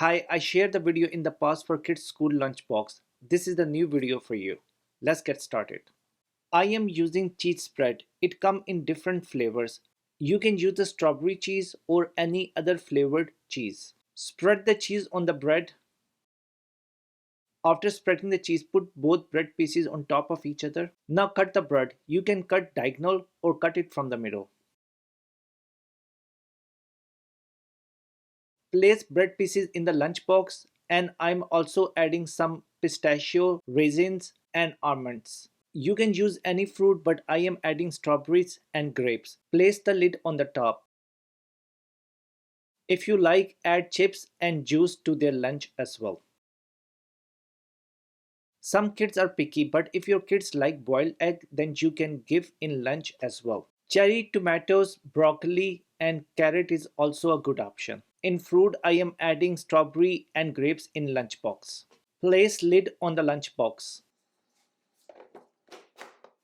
Hi, I shared the video in the past for kids school lunchbox. This is the new video for you. Let's get started. I am using cheese spread. It comes in different flavors. You can use the strawberry cheese or any other flavored cheese. Spread the cheese on the bread. After spreading the cheese, put both bread pieces on top of each other. Now cut the bread. You can cut diagonal or cut it from the middle. Place bread pieces in the lunchbox, and I'm also adding some pistachio, raisins, and almonds. You can use any fruit, but I am adding strawberries and grapes. Place the lid on the top. If you like, add chips and juice to their lunch as well. Some kids are picky, but if your kids like boiled egg, then you can give in lunch as well. Cherry, tomatoes, broccoli, and carrot is also a good option. In fruit, I am adding strawberry and grapes in lunchbox. Place lid on the lunchbox.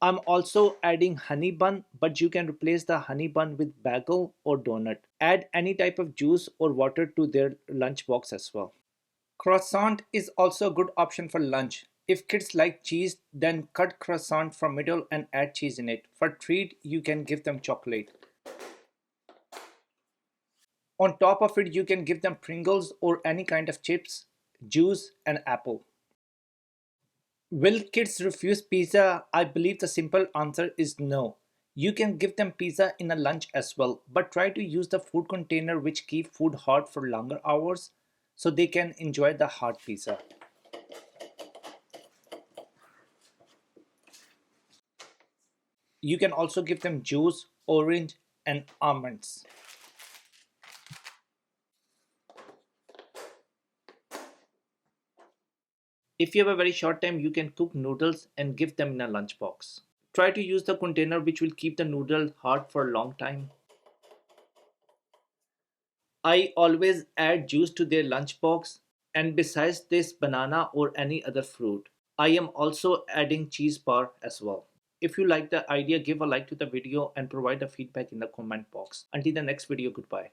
I'm also adding honey bun, but you can replace the honey bun with bagel or donut. Add any type of juice or water to their lunchbox as well. Croissant is also a good option for lunch. If kids like cheese, then cut croissant from middle and add cheese in it. For treat, you can give them chocolate. On top of it, you can give them Pringles or any kind of chips, juice, and apple. Will kids refuse pizza? I believe the simple answer is no. You can give them pizza in a lunch as well, but try to use the food container which keep food hot for longer hours so they can enjoy the hot pizza. You can also give them juice, orange, and almonds. If you have a very short time, you can cook noodles and give them in a lunchbox. Try to use the container which will keep the noodle hot for a long time. I always add juice to their lunchbox, and besides this, banana or any other fruit. I am also adding cheese bar as well. If you like the idea, give a like to the video and provide a feedback in the comment box. Until the next video, goodbye.